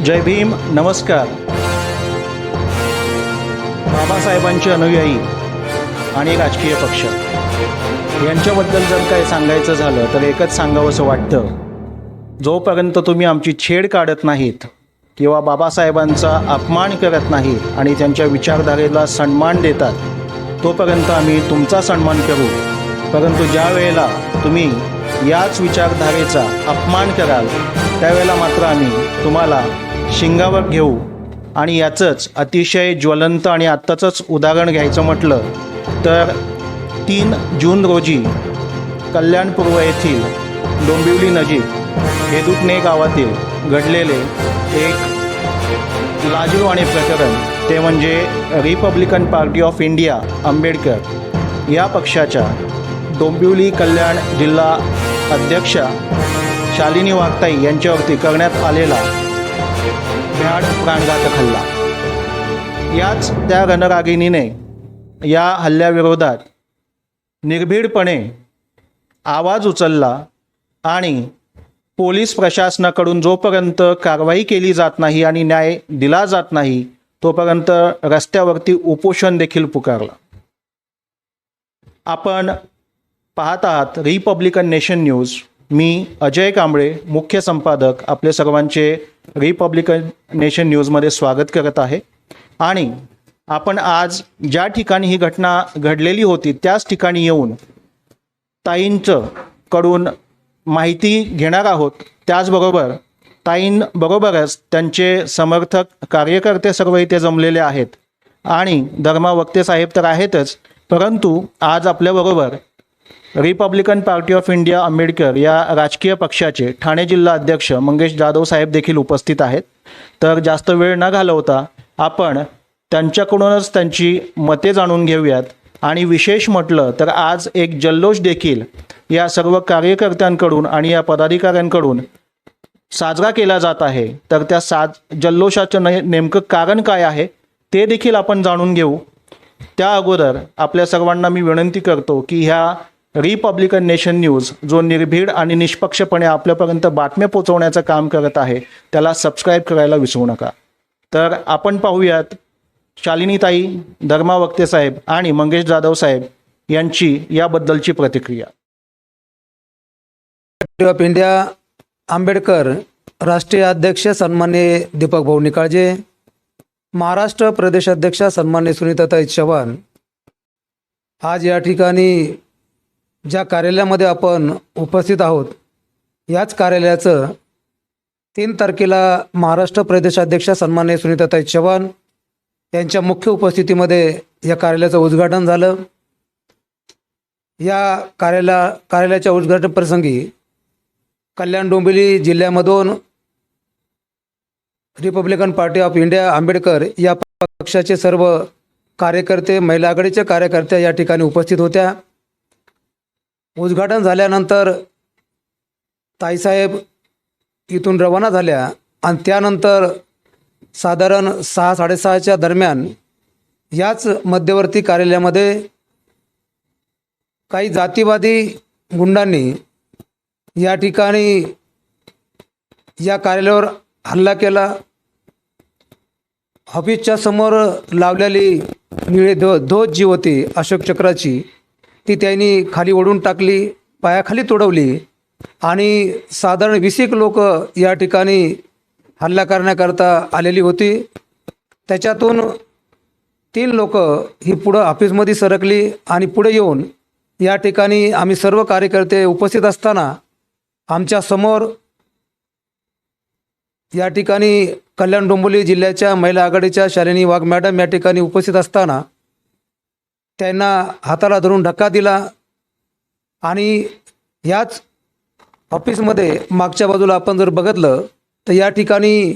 जय भीम, नमस्कार. बाबासाहेबांचे अनुयायी आणि राजकीय पक्ष यांच्याबद्दल जर काय सांगायचं झालं तर एकच सांगावंसं वाटतं, जोपर्यंत तुम्ही आमची छेड काढत नाहीत किंवा बाबासाहेबांचा अपमान करत नाहीत आणि त्यांच्या विचारधारेला सन्मान देतात, तोपर्यंत आम्ही तुमचा सन्मान करू. परंतु ज्या वेळेला तुम्ही याच विचारधारेचा अपमान कराल त्यावेळेला मात्र आम्ही तुम्हाला शिंगावर घेऊ. आणि याचंच अतिशय ज्वलंत आणि आत्ताचंच उदाहरण घ्यायचं म्हटलं तर 3 जून रोजी कल्याणपूर्व येथील डोंबिवली नजीक हेदुटणे गावातील घडलेले एक लाजिरवाणे प्रकरण, ते म्हणजे Republican party of India Ambedkar या पक्षाच्या डोंबिवली कल्याण जिल्हा अध्यक्षा शालिनी वाघताई यांच्यावरती करण्यात आलेला भ्याड प्राणघातक हल्ला. याच त्या रणरागिणीने या हल्ल्याविरोधात निर्भीडपणे आवाज उचलला आणि पोलीस प्रशासनाकडून जोपर्यंत कारवाई केली जात नाही आणि न्याय दिला जात नाही तोपर्यंत रस्त्यावरती उपोषण देखील पुकारला. आपण पाहत आहात रिपब्लिकन नेशन न्यूज. मी अजय कांबळे, मुख्य संपादक, आपले सर्वांचे रिपब्लिकन नेशन न्यूजमध्ये स्वागत करत आहे. आणि आपण आज ज्या ठिकाणी ही घटना घडलेली होती त्याच ठिकाणी येऊन ताईंचं कडून माहिती घेणार आहोत. त्याचबरोबर ताईंबरोबरच त्यांचे समर्थक कार्यकर्ते सर्व इथे जमलेले आहेत आणि धर्मावक्ते साहेब तर आहेतच, परंतु आज आपल्याबरोबर Republican party of India Ambedkar या राजकीय पक्षाचे ठाणे जिल्हा अध्यक्ष मंगेश जाधव साहेब देखील उपस्थित आहेत. तर जास्त वेळ न घालवता आपण त्यांच्याकडूनच त्यांची मते जाणून घेऊयात. आणि विशेष म्हटलं तर आज एक जल्लोष देखील या सर्व कार्यकर्त्यांकडून आणि या पदाधिकाऱ्यांकडून साजरा केला जात आहे. तर त्या जल्लोषाचं नेमकं कारण काय आहे ते देखील आपण जाणून घेऊ. त्या अगोदर आपल्या सर्वांना मी विनंती करतो की ह्या रिपब्लिकन नेशन न्यूज जो निर्भीड आणि निष्पक्षपणे आपल्यापर्यंत बातम्या पोहोचवण्याचं काम करत आहे त्याला सबस्क्राईब करायला विसरू नका. तर आपण पाहूयात शालिनीताई, धर्मावक्ते साहेब आणि मंगेश जाधव साहेब यांची याबद्दलची प्रतिक्रिया. पार्टी ऑफ इंडिया आंबेडकर राष्ट्रीय अध्यक्ष सन्माननीय दीपक भाऊ निकाळजे, महाराष्ट्र प्रदेश अध्यक्ष सन्माननीय सुनीताताई चव्हाण, आज या ठिकाणी ज्या कार्यालयामध्ये आपण उपस्थित आहोत याच कार्यालयाचं 3 तारखेला महाराष्ट्र प्रदेश अध्यक्ष सन्माननीय सुनीताताई चव्हाण यांच्या मुख्य उपस्थितीमध्ये या कार्यालयाचं उद्घाटन झालं. या कार्यालयाच्या उद्घाटन प्रसंगी कल्याण डोंबिवली जिल्ह्यामधून Republican party of India Ambedkar या पक्षाचे सर्व कार्यकर्ते, महिला आघाडीच्या कार्यकर्त्या या ठिकाणी उपस्थित होत्या. उद्घाटन झाल्यानंतर ताईसाहेब इथून रवाना झाल्या आणि त्यानंतर साधारण 6-6:30च्या दरम्यान याच मध्यवर्ती कार्यालयामध्ये काही जातीवादी गुंडांनी या ठिकाणी या कार्यालयावर हल्ला केला. ऑफिसच्या समोर लावलेली निळे ध्वज जी होती अशोक चक्राची ती त्यांनी खाली ओढून टाकली, पायाखाली तोडवली आणि साधारण 20 लोक या ठिकाणी हल्ला करण्याकरता आलेली होती. त्याच्यातून 3 लोक ही पुढं ऑफिसमध्ये सरकली आणि पुढे येऊन या ठिकाणी आम्ही सर्व कार्यकर्ते उपस्थित असताना आमच्या समोर या ठिकाणी कल्याण डोंबिवली जिल्ह्याच्या महिला आघाडीच्या शालिनी वाघ मॅडम या ठिकाणी उपस्थित असताना त्यांना हाताला धरून धक्का दिला आणि याच ऑफिसमध्ये मागच्या बाजूला आपण जर बघितलं तर या ठिकाणी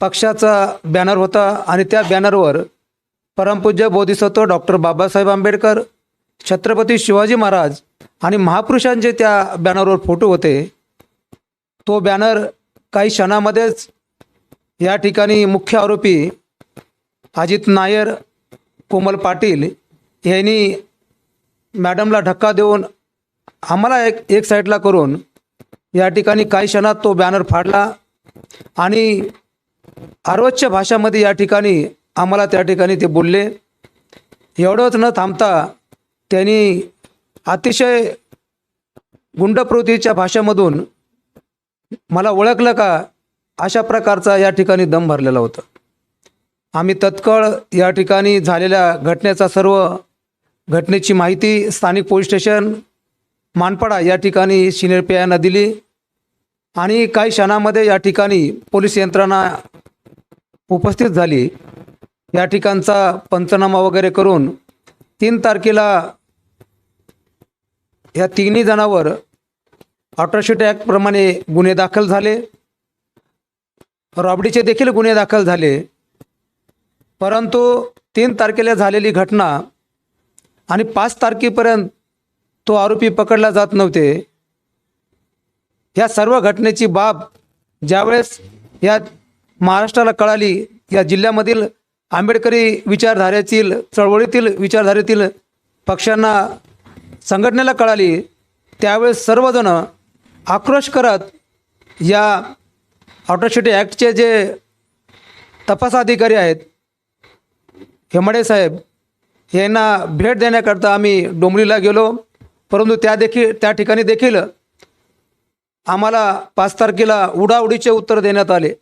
पक्षाचा बॅनर होता आणि त्या बॅनरवर परमपूज्य बोधिसत्व डॉक्टर बाबासाहेब आंबेडकर, छत्रपती शिवाजी महाराज आणि महापुरुषांचे त्या बॅनरवर फोटो होते. तो बॅनर काही क्षणामध्येच या ठिकाणी मुख्य आरोपी अजित नायर, कोमल पाटील यांनी मॅडमला धक्का देऊन आम्हाला एक साईडला करून या ठिकाणी काही क्षणात तो बॅनर फाडला आणि अर्वच्च भाषामध्ये या ठिकाणी आम्हाला त्या ठिकाणी ते बोलले. एवढंच न थांबता त्यांनी अतिशय गुंड प्रवृत्तीच्या भाषेमधून मला ओळखलं का अशा प्रकारचा या ठिकाणी दम भरलेला होता. आम्ही तत्काळ या ठिकाणी झालेल्या घटनेचा सर्व घटनेची माहिती स्थानिक पोलीस स्टेशन मानपाडा या ठिकाणी सिनियर पी आयना दिली आणि काही क्षणामध्ये या ठिकाणी पोलीस यंत्रणा उपस्थित झाली. या ठिकाणचा पंचनामा वगैरे करून 3 तारखेला या तिन्ही जणांवर अट्रॉसिटी ॲक्टप्रमाणे गुन्हे दाखल झाले. रॉबरीचे देखील गुन्हे दाखल झाले. परंतु 3 तारखेला झालेली घटना आणि 5 तारखेपर्यंत तो आरोपी पकडला जात नव्हते. ह्या सर्व घटनेची बाब ज्यावेळेस या महाराष्ट्राला कळाली, या जिल्ह्यामधील आंबेडकरी विचारधारेतील चळवळीतील विचारधारेतील पक्षांना संघटनेला कळाली, त्यावेळेस सर्वजण आक्रोश करत या अट्रॉसिटी ॲक्टचे जे तपास अधिकारी आहेत हेमाडे साहेब यांना भेट देण्याकरता आम्ही डोंबरीला गेलो. परंतु त्या ठिकाणी देखील आम्हाला 5 तारखेला उडाउडीचे उत्तर देण्यात आले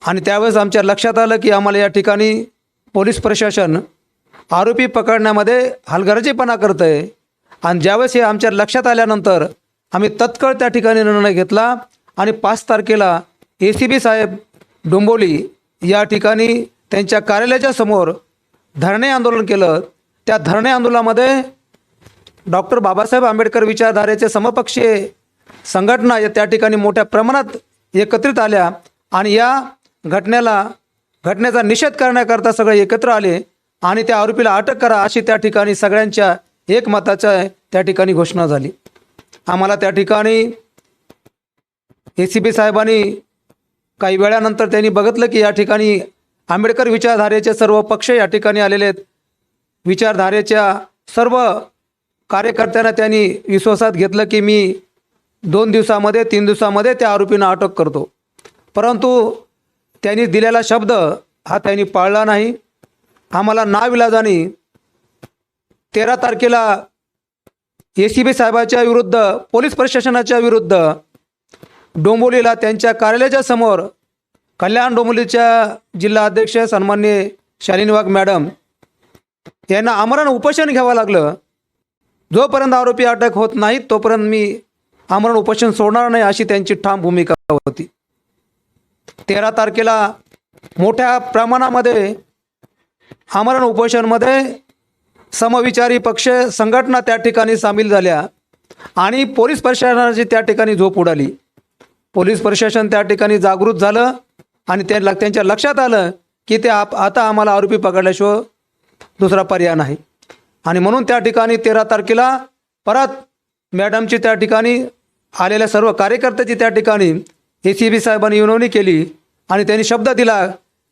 आणि त्यावेळेस आमच्या लक्षात आलं की आम्हाला या ठिकाणी पोलीस प्रशासन आरोपी पकडण्यामध्ये हलगर्जीपणा करत आहे. आणि ज्यावेळेस हे आमच्या लक्षात आल्यानंतर आम्ही तत्काळ त्या ठिकाणी निर्णय घेतला आणि 5 तारखेला ACP साहेब डोंबोली या ठिकाणी त्यांच्या कार्यालयाच्या समोर धरणे आंदोलन केलं. त्या धरणे आंदोलनामध्ये डॉक्टर बाबासाहेब आंबेडकर विचारधारेचे समपक्षीय संघटना या त्या ठिकाणी मोठ्या प्रमाणात एकत्रित आल्या आणि या घटनेचा निषेध करण्याकरता सगळे एकत्र आले आणि त्या आरोपीला अटक करा अशी त्या ठिकाणी सगळ्यांच्या एकमताच्या त्या ठिकाणी घोषणा झाली. आम्हाला त्या ठिकाणी ACP साहेबांनी काही वेळानंतर त्यांनी बघितलं की या ठिकाणी आंबेडकर विचारधारेचे सर्व पक्ष या ठिकाणी आलेले आहेत. विचारधारेच्या सर्व कार्यकर्त्यांना त्यांनी विश्वासात घेतलं की मी 2 दिवसामध्ये 3 दिवसामध्ये त्या आरोपींना अटक करतो. परंतु त्यांनी दिलेला शब्द हा त्यांनी पाळला नाही. आम्हाला नाविलाजाने 13 तारखेला ACP साहेबाच्या विरुद्ध पोलीस प्रशासनाच्या विरुद्ध डोंबोलीला त्यांच्या कार्यालयाच्या समोर कल्याण डोंबोलीच्या जिल्हा अध्यक्ष सन्माननीय शालिनी वाघ मॅडम यांना आमरण उपोषण घ्यावं लागलं. जोपर्यंत आरोपी अटक होत नाहीत तोपर्यंत मी आमरण उपोषण सोडणार नाही अशी त्यांची ठाम भूमिका होती. 13 तारखेला मोठ्या प्रमाणामध्ये आमरण उपोषणमध्ये समविचारी पक्ष संघटना त्या ठिकाणी सामील झाल्या आणि पोलीस प्रशासनाची त्या ठिकाणी झोप उडाली. पोलीस प्रशासन त्या ठिकाणी जागृत झालं आणि त्यांच्या लक्षात आलं की आता आम्हाला आरोपी पकडल्याशिवाय दुसरा पर्याय नाही. आणि म्हणून त्या ठिकाणी 13 तारखेला परत मॅडमची त्या ठिकाणी आलेल्या सर्व कार्यकर्त्याची त्या ठिकाणी ACP साहेबांनी विनवणी केली आणि त्यांनी शब्द दिला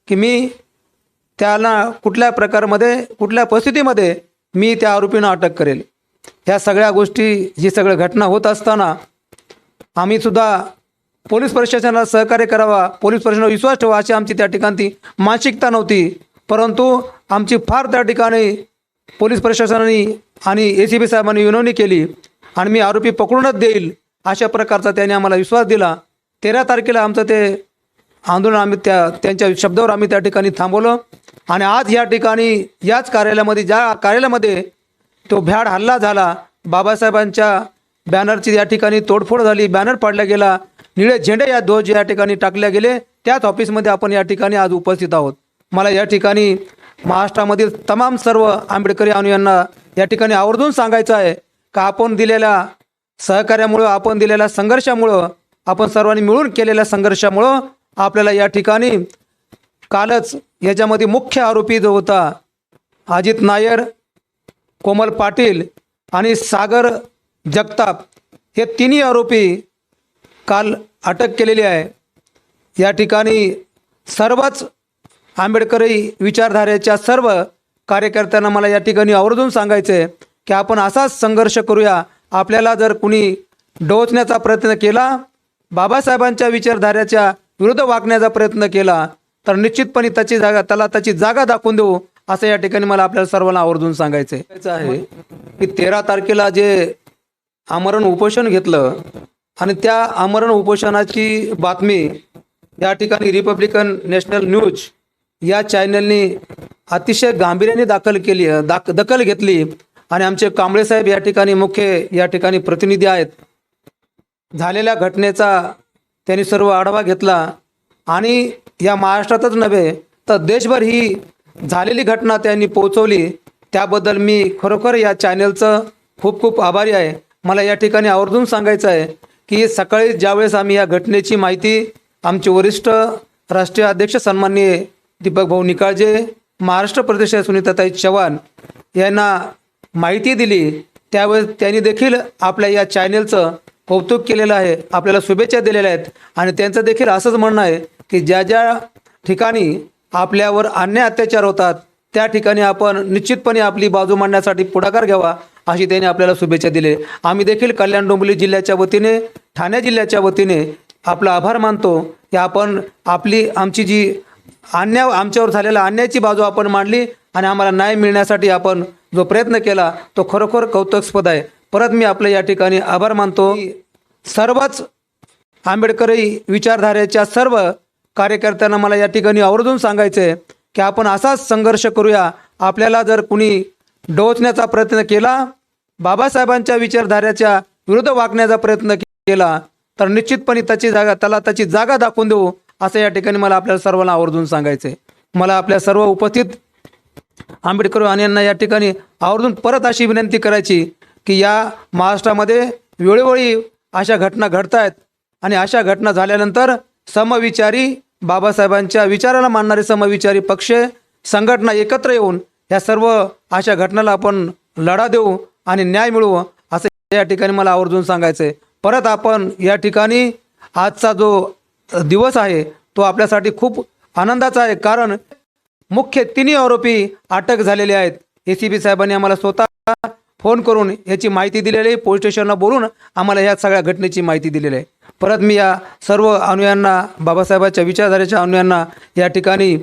की मी त्याला कुठल्या परिस्थितीमध्ये मी त्या आरोपींना अटक करेल. ह्या सगळ्या गोष्टी ही सगळं घटना होत असताना आम्ही सुद्धा पोलीस प्रशासनाला सहकार्य करावा, पोलीस प्रशासनावर विश्वास ठेवा अशी आमची त्या ठिकाणी मानसिकता नव्हती. परंतु आमची फार त्या ठिकाणी पोलीस प्रशासनाने आणि ACP साहेबांनी विनवणी केली आणि मी आरोपी पकडूनच देईल अशा प्रकारचा त्यांनी आम्हाला विश्वास दिला. 13 तारखेला आमचं ते आंदोलन आम्ही त्यांच्या शब्दावर आम्ही त्या ठिकाणी थांबवलं आणि आज या ठिकाणी याच कार्यालयामध्ये ज्या कार्यालयामध्ये तो भ्याड हल्ला झाला, बाबासाहेबांच्या बॅनरची या ठिकाणी तोडफोड झाली, बॅनर पाडला गेला, निळे झेंडे या ध्वज या ठिकाणी टाकल्या गेले, त्याच ऑफिसमध्ये आपण या ठिकाणी आज उपस्थित आहोत. मला या ठिकाणी महाराष्ट्रामधील तमाम सर्व आंबेडकरी अनुयायांना या ठिकाणी आवर्जून सांगायचं आहे का आपण दिलेल्या सहकार्यामुळं, आपण दिलेल्या संघर्षामुळं, आपण सर्वांनी मिळून केलेल्या संघर्षामुळं आपल्याला या ठिकाणी कालच याच्यामध्ये मुख्य आरोपी जो होता अजित नायर, कोमल पाटील आणि सागर जगताप हे तिन्ही आरोपी काल अटक केलेली आहे. या ठिकाणी सर्वच आंबेडकरी विचारधारेच्या सर्व कार्यकर्त्यांना मला या ठिकाणी आवर्जून सांगायचं आहे की आपण असाच संघर्ष करूया. आपल्याला जर कुणी डोचण्याचा प्रयत्न केला, बाबासाहेबांच्या विचारधारेच्या विरुद्ध वागण्याचा प्रयत्न केला तर निश्चितपणे त्याला त्याची जागा दाखवून देऊ, असं या ठिकाणी मला आपल्याला सर्वांना आवर्जून सांगायचं आहे की 13 तारखेला जे आमरण उपोषण घेतलं आणि त्या आमरण उपोषणाची बातमी या ठिकाणी रिपब्लिकन नॅशनल न्यूज या चॅनलनी अतिशय गांभीर्याने दखल घेतली आणि आमचे कांबळे साहेब या ठिकाणी मुख्य या ठिकाणी प्रतिनिधी आहेत. झालेल्या घटनेचा त्यांनी सर्व आढावा घेतला आणि या महाराष्ट्रातच नव्हे तर देशभर ही झालेली घटना त्यांनी पोहोचवली. त्याबद्दल मी खरोखर या चॅनलचं खूप खूप आभारी आहे. मला या ठिकाणी आवर्जून सांगायचं आहे की सकाळी ज्यावेळेस आम्ही या घटनेची माहिती आमचे वरिष्ठ राष्ट्रीय अध्यक्ष सन्माननीय दीपक भाऊ निकाळजे, महाराष्ट्र प्रदेश सुनीताताई चव्हाण यांना माहिती दिली, त्यावेळेस त्यांनी देखील आपल्या या चॅनलचं कौतुक केलेलं आहे, आपल्याला शुभेच्छा दिलेल्या आहेत आणि त्यांचं देखील असंच म्हणणं आहे की ज्या ज्या ठिकाणी आपल्यावर अन्याय अत्याचार होतात त्या ठिकाणी आपण निश्चितपणे आपली बाजू मांडण्यासाठी पुढाकार घ्यावा, अशी त्यांनी आपल्याला शुभेच्छा दिली. आम्ही देखील कल्याण डोंबिवली जिल्ह्याच्या वतीने, ठाणे जिल्ह्याच्या वतीने आपला आभार मानतो की आपण आमची जी आमच्यावर झालेल्या अन्यायाची बाजू आपण मांडली आणि आम्हाला न्याय मिळण्यासाठी आपण जो प्रयत्न केला तो खरोखर कौतुकास्पद आहे. परत मी आपल्या या ठिकाणी आभार मानतो. सर्वच आंबेडकरी विचारधारेच्या सर्व कार्यकर्त्यांना मला या ठिकाणी आवर्जून सांगायचं आहे की आपण असाच संघर्ष करूया. आपल्याला जर कुणी डोचण्याचा प्रयत्न केला, बाबासाहेबांच्या विचारधारेच्या विरुद्ध वागण्याचा प्रयत्न केला तर निश्चितपणे त्याला त्याची जागा दाखवून देऊ, असं या ठिकाणी मला आपल्याला सर्वांना आवर्जून सांगायचं आहे. मला आपल्या सर्व उपस्थित आंबेडकर यांना या ठिकाणी आवर्जून परत अशी विनंती करायची की या महाराष्ट्रामध्ये वेळोवेळी अशा घटना घडत आहेत आणि अशा घटना झाल्यानंतर समविचारी बाबासाहेबांच्या विचाराला मानणारे समविचारी पक्ष, संघटना एकत्र येऊन या सर्व अशा घटनाला आपण लढा देऊ आणि न्याय मिळवू, असं या ठिकाणी मला आवर्जून सांगायचं आहे. परत आपण या ठिकाणी आजचा जो दिवस आहे तो आपल्यासाठी खूप आनंदाचा आहे, कारण मुख्य तिन्ही आरोपी अटक झालेले आहेत. ACP साहेबांनी आम्हाला स्वतः फोन करून याची माहिती दिलेली आहे, पोलीस स्टेशनला बोलून आम्हाला ह्या सगळ्या घटनेची माहिती दिलेली आहे. परत मी या सर्व अनुयांना, बाबासाहेबांच्या विचारधारेच्या अनुयांना या ठिकाणी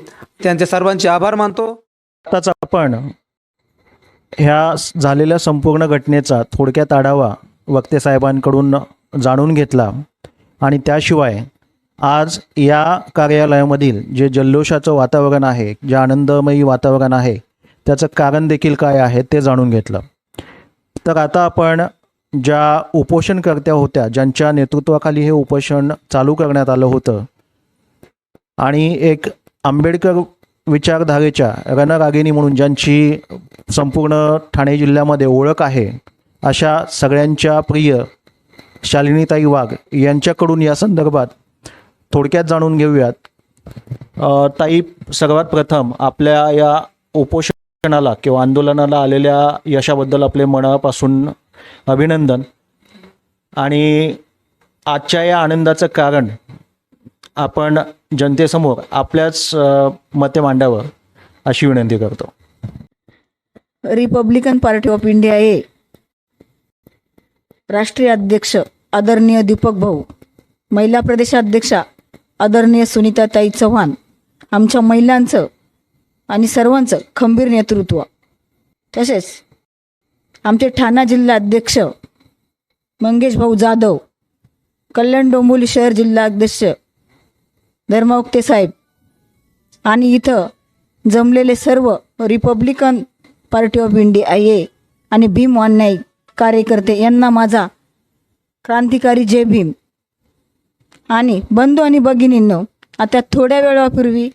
त्यांचे सर्वांचे आभार मानतो. आताच आपण ह्या झालेल्या संपूर्ण घटनेचा थोडक्यात आढावा वक्ते साहेबांकडून जाणून घेतला आणि त्याशिवाय आज या कार्यालयामधील जे जल्लोषाचं वातावरण आहे, जे आनंदमयी वातावरण आहे, त्याचं कारण देखील काय आहे ते जाणून घेतलं. तर आता आपण ज्या उपोषणकर्त्या होत्या, ज्यांच्या नेतृत्वाखाली हे उपोषण चालू करण्यात आलं होतं आणि एक आंबेडकर विचारधारेच्या रणरागिणी म्हणून ज्यांची संपूर्ण ठाणे जिल्ह्यामध्ये ओळख आहे, अशा सगळ्यांच्या प्रिय शालिनीताई वाघ यांच्याकडून या संदर्भात थोडक्यात जाणून घेऊयात. ताई, सर्वात प्रथम आपल्या या उपोषणाला किंवा आंदोलनाला आलेल्या यशाबद्दल आपले मनापासून अभिनंदन आणि आजच्या या आनंदाचं कारण आपण जनतेसमोर आपल्याच मते मांडावं अशी विनंती करतो. रिपब्लिकन पार्टी ऑफ इंडिया राष्ट्रीय अध्यक्ष आदरणीय दीपक भाऊ, महिला प्रदेशाध्यक्षा आदरणीय सुनीताताई चव्हाण, आमच्या महिलांचं आणि सर्वांचं खंबीर नेतृत्व, तसेच आमचे ठाणा जिल्हा अध्यक्ष मंगेश भाऊ जाधव, कल्याण डोंबिवली शहर जिल्हा अध्यक्ष धर्मावक्ते साहेब आणि इथं जमलेले सर्व रिपब्लिकन पार्टी ऑफ इंडिया आणि भीम अन्यायी कार्यकर्ते यांना माझा क्रांतिकारी जय भीम. आणि बंधू आणि भगिनींनो, आता थोड्या वेळापूर्वी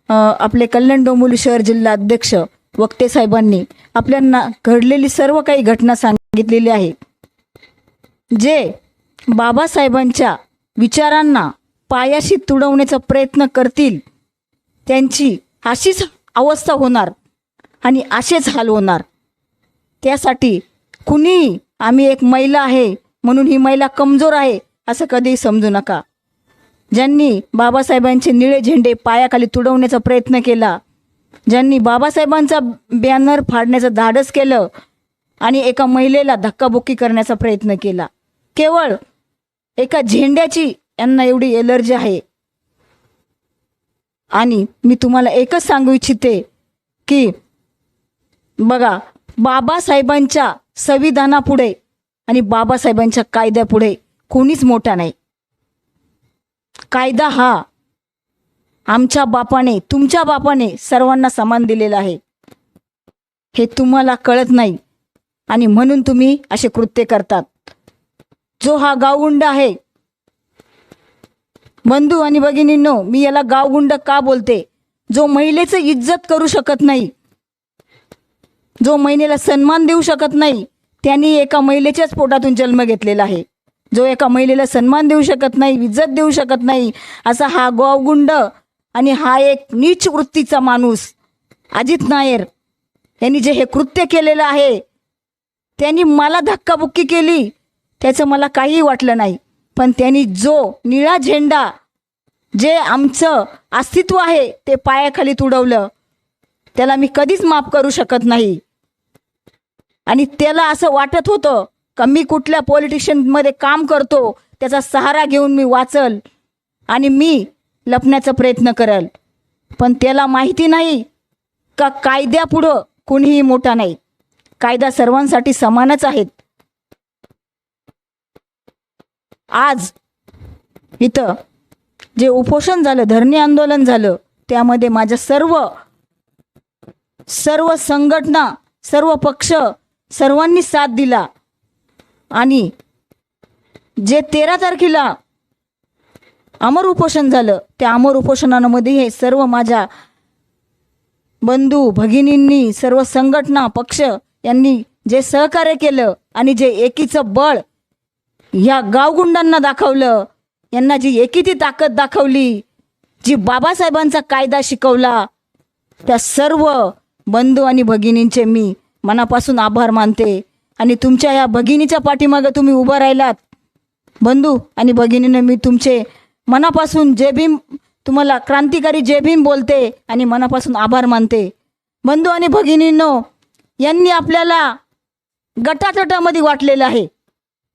आपले कल्याण डोंबिवली शहर जिल्हा अध्यक्ष वक्ते साहेबांनी आपल्यांना घडलेली सर्व काही घटना सांगितलेली आहे. जे बाबासाहेबांच्या विचारांना पायाशी तुडवण्याचा प्रयत्न करतील त्यांची अशीच अवस्था होणार आणि असेच हाल होणार. त्यासाठी कुणी आम्ही एक महिला आहे म्हणून ही महिला कमजोर आहे असं कधीही समजू नका. ज्यांनी बाबासाहेबांचे निळे झेंडे पायाखाली तुडवण्याचा प्रयत्न केला, ज्यांनी बाबासाहेबांचा बॅनर फाडण्याचं धाडस केलं आणि एका महिलेला धक्काबुक्की करण्याचा प्रयत्न केला, केवळ एका झेंड्याची यांना एवढी एलर्जी आहे. आणि मी तुम्हाला एकच सांगू इच्छिते की बघा, बाबासाहेबांच्या संविधानापुढे आणि बाबासाहेबांच्या कायद्यापुढे कोणीच मोठा नाही. कायदा हा आमच्या बापाने, तुमच्या बापाने सर्वांना समान दिलेला आहे. हे तुम्हाला कळत नाही आणि म्हणून तुम्ही असे कृत्य करतात. जो हा गावगुंड आहे, बंधू आणि भगिनींनो, मी याला गावगुंड का बोलते? जो महिलेचं इज्जत करू शकत नाही, जो महिलेला सन्मान देऊ शकत नाही, त्यांनी एका महिलेच्याच पोटातून जन्म घेतलेला आहे. जो एका महिलेला सन्मान देऊ शकत नाही, इज्जत देऊ शकत नाही, असा हा गावगुंड आणि हा एक नीच वृत्तीचा माणूस अजित नायर यांनी जे हे कृत्य केलेलं आहे, त्यांनी मला धक्काबुक्की केली, त्याचं मला काहीही वाटलं नाही. पण त्यांनी जो निळा झेंडा, जे आमचं अस्तित्व आहे ते पायाखाली तुडवलं, त्याला मी कधीच माफ करू शकत नाही. आणि त्याला असं वाटत होतं का मी कुठल्या पॉलिटिशियनमध्ये काम करतो, त्याचा सहारा घेऊन मी वाचल आणि मी लपण्याचा प्रयत्न करल. पण त्याला माहिती नाही का कायद्यापुढं कोणीही मोठा नाही. कायदा सर्वांसाठी समानच आहेत. आज इथं जे उपोषण झालं, धरणे आंदोलन झालं, त्यामध्ये माझ्या सर्व संघटना, सर्व पक्ष, सर्वांनी साथ दिला. आणि जे 13 तारखेला अमर उपोषण झालं, त्या अमर उपोषणामध्ये हे सर्व माझ्या बंधू भगिनींनी, सर्व संघटना, पक्ष यांनी जे सहकार्य केलं आणि जे एकीचं बळ या गावगुंडांना दाखवलं, यांना जी एकीची ताकद दाखवली, जी बाबासाहेबांचा कायदा शिकवला, त्या सर्व बंधू आणि भगिनींचे मी मनापासून आभार मानते. आणि तुमच्या या भगिनीच्या पाठीमागे तुम्ही उभं राहिलात बंधू आणि भगिनींना मी तुमचे मनापासून जय भीम, तुम्हाला क्रांतिकारी जय भीम बोलते आणि मनापासून आभार मानते. बंधू आणि भगिनींनो, यांनी आपल्याला गटातटामध्ये वाटलेलं आहे,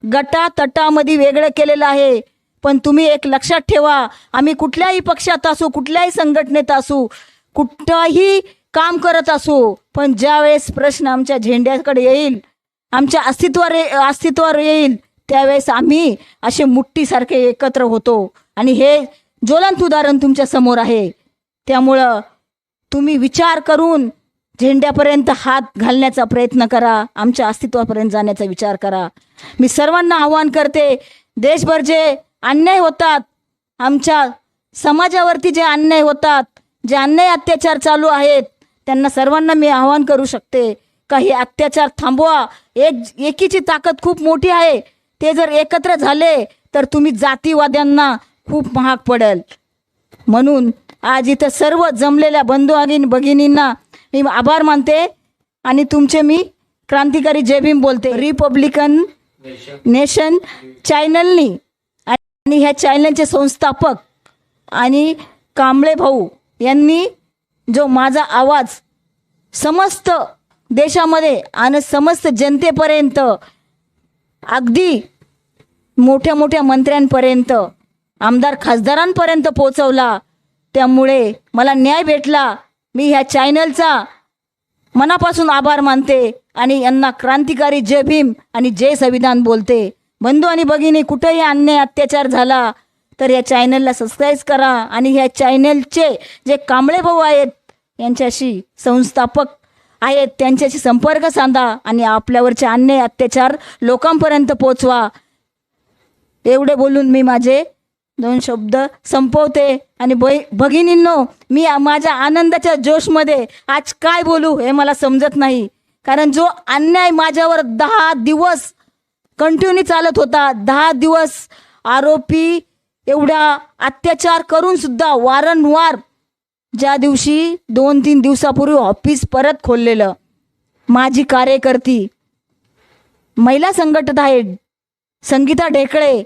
गटातटामध्ये वेगळं केलेलं आहे. पण तुम्ही एक लक्षात ठेवा, आम्ही कुठल्याही पक्षात असू, कुठल्याही संघटनेत असू, कुठंही काम करत असू, पण ज्यावेळेस प्रश्न आमच्या झेंड्याकडे येईल, आमच्या अस्तित्वावर येईल, त्यावेळेस आम्ही असे मुठ्ठीसारखे एकत्र होतो. आणि हे ज्वलंत उदाहरण तुमच्या समोर आहे. त्यामुळं तुम्ही विचार करून झेंड्यापर्यंत हात घालण्याचा प्रयत्न करा, आमच्या अस्तित्वापर्यंत जाण्याचा विचार करा. मी सर्वांना आवाहन करते, देशभर जे अन्याय होतात, आमच्या समाजावरती जे अन्याय होतात, जे अन्याय अत्याचार चालू आहेत, त्यांना सर्वांना मी आवाहन करू शकते का हे अत्याचार थांबवा. एकीची ताकद खूप मोठी आहे. ते जर एकत्र झाले तर तुम्ही जातीवाद्यांना खूप महाग पडेल. म्हणून आज इथं सर्व जमलेल्या बंधू आणि भगिनींना मी आभार मानते आणि तुमचे मी क्रांतिकारी जय भीम बोलते. रिपब्लिकन नेशन चॅनलनी आणि ह्या चॅनलचे संस्थापक आणि कांबळे भाऊ यांनी जो माझा आवाज समस्त देशामध्ये आणि समस्त जनतेपर्यंत, अगदी मोठ्या मोठ्या मंत्र्यांपर्यंत, आमदार खासदारांपर्यंत पोहोचवला, त्यामुळे मला न्याय भेटला. मी ह्या चॅनलचा मनापासून आभार मानते आणि यांना क्रांतिकारी जय भीम आणि जय संविधान बोलते. बंधू आणि भगिनी, कुठेही अन्याय अत्याचार झाला तर या चॅनलला सबस्क्राईब करा आणि ह्या चॅनलचे जे कांबळे भाऊ आहेत, यांच्याशी संस्थापक आहेत, त्यांच्याशी संपर्क साधा आणि आपल्यावरचे अन्याय अत्याचार लोकांपर्यंत पोचवा. एवढे बोलून मी माझे 2 शब्द संपवते. आणि भगिनींनो, मी माझ्या आनंदाच्या जोशमध्ये आज काय बोलू हे मला समजत नाही. कारण जो अन्याय माझ्यावर 10 दिवस कंटिन्यू चालत होता, 10 दिवस आरोपी एवढा अत्याचार करून सुद्धा वारंवार, ज्या दिवशी 2-3 दिवसापूर्वी ऑफिस परत खोललेलं, माझी कार्यकर्ती महिला संघटक आहे संगीता ढेकळे,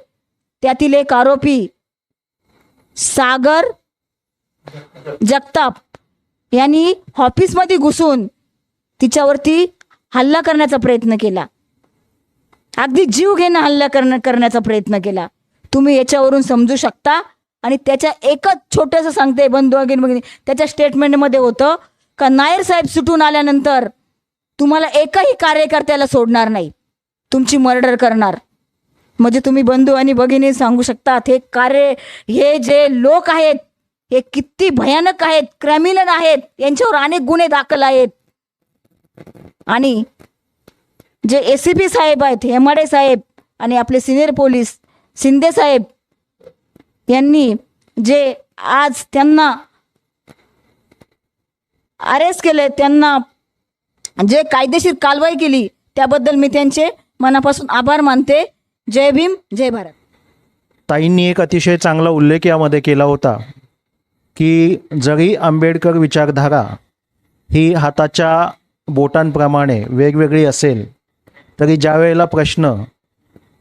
त्यातील एक आरोपी सागर जगताप यांनी ऑफिसमध्ये घुसून तिच्यावरती हल्ला करण्याचा प्रयत्न केला, अगदी जीव घेणं हल्ला करण्याचा प्रयत्न केला. तुम्ही याच्यावरून समजू शकता आणि त्याच्या एकच छोटंसं सांगते बंधू भगिनी, त्याच्या स्टेटमेंटमध्ये होतं का नायर साहेब सुटून आल्यानंतर तुम्हाला एकही कार्यकर्त्याला सोडणार नाही, तुमची मर्डर करणार. म्हणजे तुम्ही बंधू आणि भगिनी सांगू शकतात हे जे लोक आहेत हे किती भयानक आहेत, क्रिमिनल आहेत, यांच्यावर अनेक गुन्हे दाखल आहेत. आणि जे ACP साहेब आहेत, हेमाडे साहेब आणि आपले सिनियर पोलीस शिंदे साहेब यांनी जे आज त्यांना अरेस्ट केले, त्यांना जे कायदेशीर कारवाई केली त्याबद्दल मी त्यांचे मनापासून आभार मानते. जय भीम, जय भारत. ताईंनी एक अतिशय चांगला उल्लेख यामध्ये केला होता की जरी आंबेडकर विचारधारा ही हाताच्या बोटांप्रमाणे वेगवेगळी असेल तरी ज्या वेळेला प्रश्न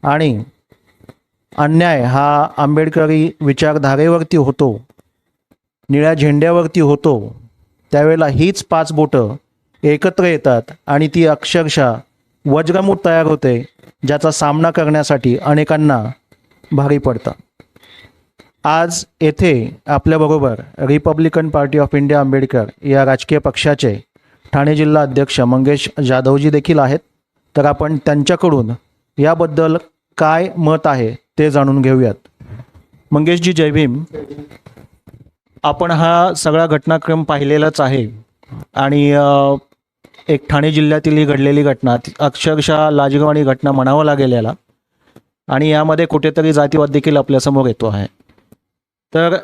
आणि अन्याय हा आंबेडकरी विचारधारेवरती होतो, निळ्या झेंड्यावरती होतो, त्यावेळेला हीच 5 बोटं एकत्र येतात आणि ती अक्षरशः वज्रमूठ तयार होते, ज्याचा सामना करण्यासाठी अनेकांना भारी पडतं. आज येथे आपल्याबरोबर Republican party of India Ambedkar या राजकीय पक्षाचे ठाणे जिल्हा अध्यक्ष मंगेश जाधवजी देखील आहेत. तर आपण त्यांच्याकडून याबद्दल काय मत आहे ते जाणून घेऊयात. मंगेशजी, जय भीम. आपण हा सगळा घटनाक्रम पाहिलेलाच आहे आणि एक ठाणे जिल्ह्यातील ही घडलेली घटना अक्षरशः लाजिरवाणी घटना म्हणावं लागेल याला, आणि यामध्ये कुठेतरी जातीवाद देखील आपल्यासमोर येतो आहे. तर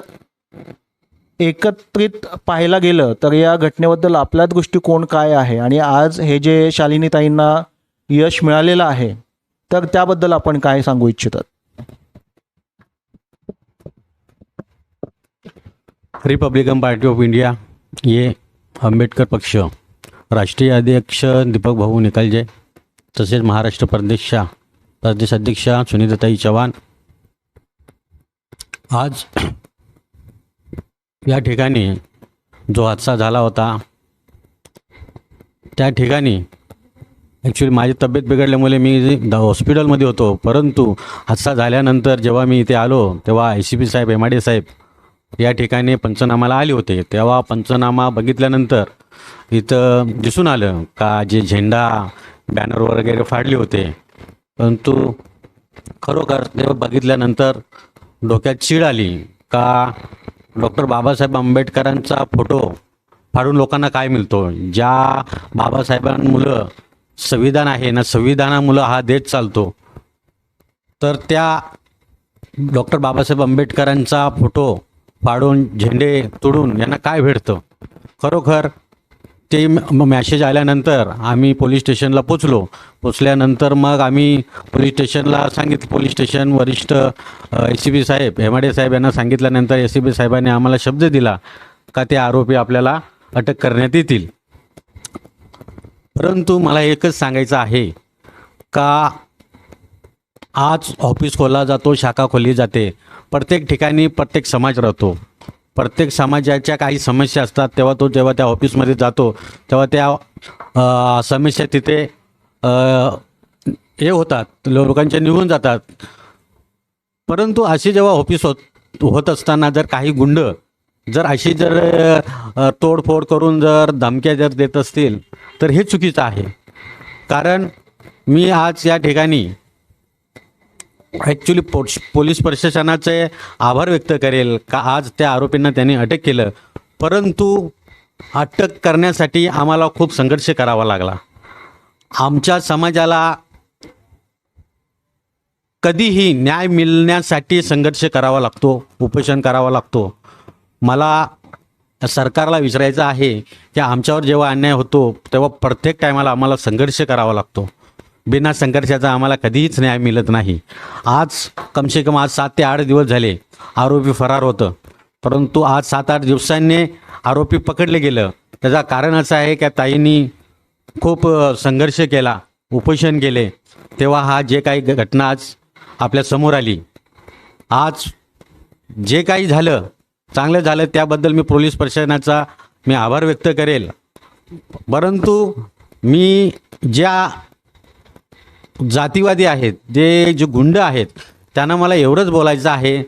एकत्रित पाहायला गेलं तर या घटनेबद्दल आपला दृष्टिकोन काय आहे आणि आज हे जे शालिनीताईंना यश मिळालेलं आहे तर त्याबद्दल आपण काय सांगू इच्छितात? रिपब्लिकन पार्टी ऑफ इंडिया ये आंबेडकर पक्ष राष्ट्रीय अध्यक्ष दीपक भाऊ निकालजे तसेच महाराष्ट्र प्रदेशाध्यक्षा सुनीताताई चव्हाण आज या ठिकाणी जो हादसा झाला होता त्या ठिकाणी ॲक्च्युली माझी तब्येत बिघडल्यामुळे मी हॉस्पिटलमध्ये होतो, परंतु हादसा झाल्यानंतर जेव्हा मी इथे आलो तेव्हा ACP साहेब, हेमाडे साहेब या ठिकाणी पंचनामाला आले होते. तेव्हा पंचनामा बघितल्यानंतर इथं दिसून आलं का जे झेंडा बॅनर वगैरे फाडले होते, परंतु खरोखर तेव्हा बघितल्यानंतर डोक्यात चीड आली का डॉक्टर बाबासाहेब आंबेडकरांचा फोटो फाडून लोकांना काय मिळतो. ज्या बाबासाहेबांमुळं संविधान आहे ना, संविधानामुळं हा देश चालतो, तर त्या डॉक्टर बाबासाहेब आंबेडकरांचा फोटो फाडून झेंडे तोडून यांना काय भेटतं. खरोखर ते मॅसेज आल्यानंतर आम्ही पोलीस स्टेशनला पोचल्यानंतर मग आम्ही पोलीस स्टेशनला सांगितलं. पोलीस स्टेशन वरिष्ठ ACP साहेब, हेमाडे साहेब यांना सांगितल्यानंतर ACP साहेबांनी आम्हाला शब्द दिला का ते आरोपी आपल्याला अटक करण्यात येतील. परंतु मला एकच सांगायचं आहे का आज ऑफिस खोलला जातो, शाखा खोलली जाते, प्रत्येक ठिकाणी प्रत्येक समाज राहतो, प्रत्येक समाजाच्या काही समस्या असतात, जेव्हा त्या ऑफिसमध्ये जातो तेव्हा त्या समस्या तिथे हे होतात, लोकांच्या निघून जातात. परंतु अशी जेव्हा ऑफिस होत असताना जर काही गुंड जर अशी तोडफोड करून जर धमक्या जर देत असतील तर हे चुकीचं आहे. कारण मी आज या ठिकाणी ॲक्च्युली पोलीस प्रशासनाचे आभार व्यक्त करेल का आज त्या आरोपींना त्यांनी अटक केलं, परंतु अटक करण्यासाठी आम्हाला खूप संघर्ष करावा लागला. आमच्या समाजाला कधीही न्याय मिळण्यासाठी संघर्ष करावा लागतो, उपोषण करावं लागतो. मला सरकारला विचारायचं आहे की आमच्यावर जेव्हा अन्याय होतो तेव्हा प्रत्येक टायमाला आम्हाला संघर्ष करावा लागतो. बिना संघर्षाचा आम्हाला कधीच न्याय मिळत नाही. आज कमसे कम आज 7 ते 8 दिवस झाले आरोपी फरार होतं, परंतु आज 7-8 दिवसांनी आरोपी पकडले गेलं. त्याचं कारण असं आहे की ताईंनी खूप संघर्ष केला, उपोषण केले, तेव्हा हा जे काही घटना आज आपल्या समोर आली. आज जे काही झालं चांगलं झालं, त्याबद्दल मी पोलीस प्रशासनाचा आभार व्यक्त करेल. परंतु मी ज्या जातीवादी आहेत, जे गुंड आहेत, त्यांना मला एवढंच बोलायचं आहे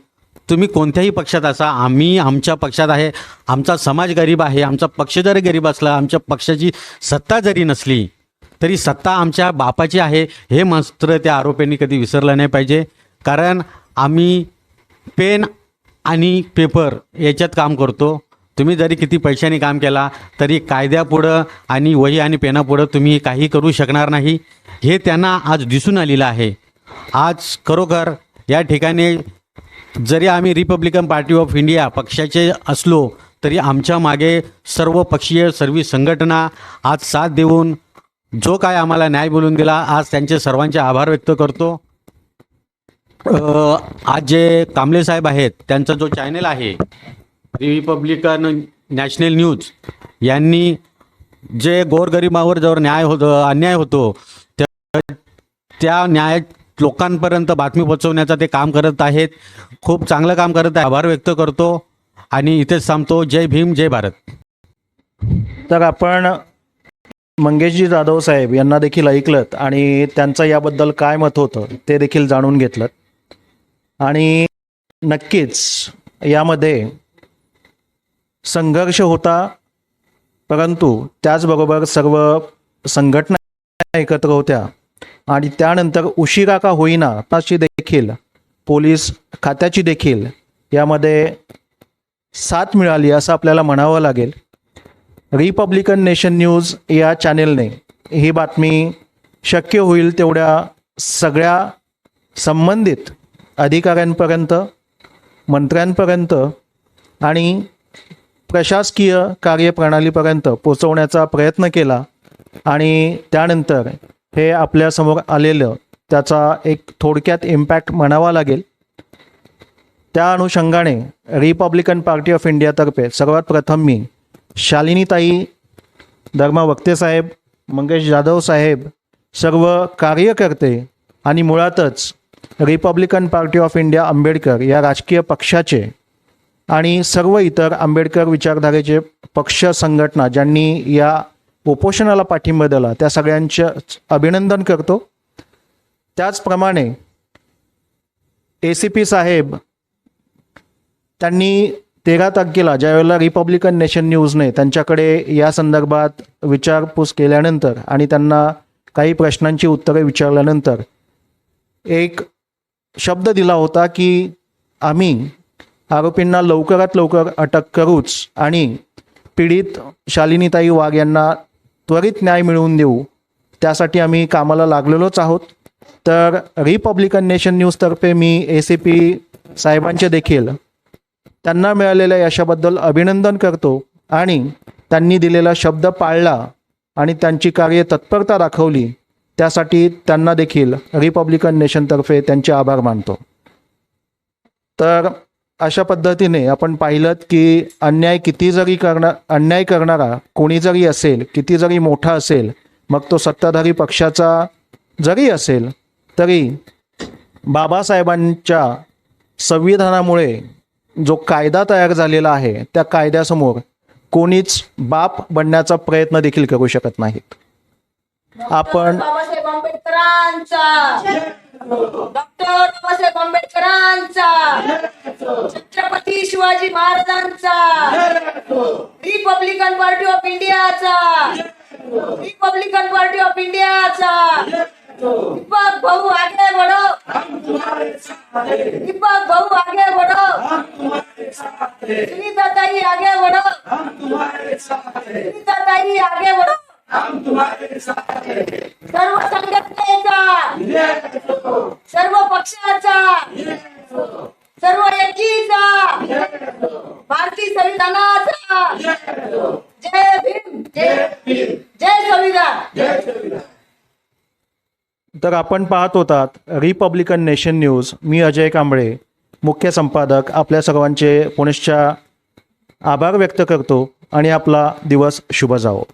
तुम्ही कोणत्याही पक्षात असा, आम्ही आमच्या पक्षात आहे, आमचा समाज गरीब आहे, आमचा पक्ष जरी गरीब असला, आमच्या पक्षाची सत्ता जरी नसली तरी सत्ता आमच्या बापाची आहे, हे मात्र त्या आरोपींनी कधी विसरलं नाही पाहिजे. कारण आम्ही पेन आणि पेपर याच्यात काम करतो. तुम्ही जरी किती पैशाने काम केला तरी कायद्यापुढं आणि वही आणि पेनापुढं तुम्ही काही करू शकणार नाही, हे त्यांना आज दिसून आलेलं आहे. आज खरोखर या ठिकाणी जरी आम्ही रिपब्लिकन पार्टी ऑफ इंडिया पक्षाचे असलो तरी आमच्या मागे सर्व पक्षीय सर्व संघटना आज साथ देऊन जो काय आम्हाला न्याय बोलून दिला, आज त्यांचे सर्वांचे आभार व्यक्त करतो. आज जे कांबळे साहेब आहेत, त्यांचा जो चॅनल आहे रिपब्लिकन नॅशनल न्यूज, यांनी जे गोरगरिबावर जर अन्याय होतो त्या न्याय लोकांपर्यंत बातमी पोहोचवण्याचं ते काम करत आहेत. खूप चांगलं काम करत आहे. आभार व्यक्त करतो आणि इथेच थांबतो. जय भीम, जय भारत. तर आपण मंगेशजी जाधव साहेब यांना देखील ऐकलत आणि त्यांचं याबद्दल काय मत होतं ते देखील जाणून घेतलं. आणि नक्कीच यामध्ये संघर्ष होता, परंतु त्याचबरोबर सर्व संघटना एकत्र होत्या आणि त्यानंतर उशिरा का होईना त्याची देखील पोलीस खात्याची देखील यामध्ये साथ मिळाली असं आपल्याला म्हणावं लागेल. रिपब्लिकन नेशन न्यूज या चॅनेलने ही बातमी शक्य होईल तेवढ्या सगळ्या संबंधित अधिकाऱ्यांपर्यंत, मंत्र्यांपर्यंत आणि प्रशासकीय कार्यप्रणालीपर्यंत पोचवण्याचा प्रयत्न केला आणि त्यानंतर हे आपल्यासमोर आलेलं त्याचा एक थोडक्यात इम्पॅक्ट म्हणावा लागेल. त्या अनुषंगाने रिपब्लिकन पार्टी ऑफ इंडियातर्फे सर्वात प्रथम मी शालिनीताई धर्मा वक्ते साहेब, मंगेश जाधव साहेब, सर्व कार्यकर्ते आणि मुळातच Republican party of India Ambedkar या राजकीय पक्षाचे आणि सर्व इतर आंबेडकर विचारधारेचे पक्ष संघटना ज्यांनी या उपोषणाला पाठिंबा दिला त्या सगळ्यांचे अभिनंदन करतो. त्याचप्रमाणे ACP साहेब त्यांनी 13 तारखेला ज्यावेळेला रिपब्लिकन नेशन न्यूजने त्यांच्याकडे या संदर्भात विचारपूस केल्यानंतर आणि त्यांना काही प्रश्नांची उत्तरे विचारल्यानंतर एक शब्द दिला होता की आम्ही आरोपींना लवकरात लवकर अटक करूच आणि पीडित शालिनीताई वाघ यांना त्वरित न्याय मिळवून देऊ, त्यासाठी आम्ही कामाला लागलेलोच आहोत. तर रिपब्लिकन नेशन न्यूजतर्फे मी ACP साहेबांचे देखील त्यांना मिळालेल्या यशाबद्दल अभिनंदन करतो आणि त्यांनी दिलेला शब्द पाळला आणि त्यांची कार्य तत्परता दाखवली त्यासाठी त्यांना देखील रिपब्लिकन नेशनतर्फे त्यांचे आभार मानतो. तर अशा पद्धतीने आपण पाहिलं की अन्याय करणारा कोणी जरी असेल, किती जरी मोठा असेल, मग तो सत्ताधारी पक्षाचा जरी असेल, तरी बाबासाहेबांच्या संविधानामुळे जो कायदा तयार झालेला आहे त्या कायद्यासमोर कोणीच बाप बनण्याचा प्रयत्न देखील करू शकत नाहीत. आपण बाबासाहेब आंबेडकरांचा, डॉक्टर बाबासाहेब आंबेडकरांचा, छत्रपती शिवाजी महाराजांचा, रिपब्लिकन पार्टी ऑफ इंडियाचा, रिपब्लिकन पार्टी ऑफ इंडियाचा. दीपक भाऊ आगे बढ़ो, दीपक भाऊ आगे बढ़ो, सुनीताताई आगे बढ़ो, सुनीताताई आगे बढ़ो. सर्व संघटनेचा, सर्व पक्षाचा, सर्व एकीचा, भारतीय संविधानाचा. जय भीम, जय संविधान. तर आपण पाहत होतात रिपब्लिकन नेशन न्यूज. मी अजय कांबळे, मुख्य संपादक. आपल्या सर्वांचे पुनश्च आभार व्यक्त करतो आणि आपला दिवस शुभ जावो.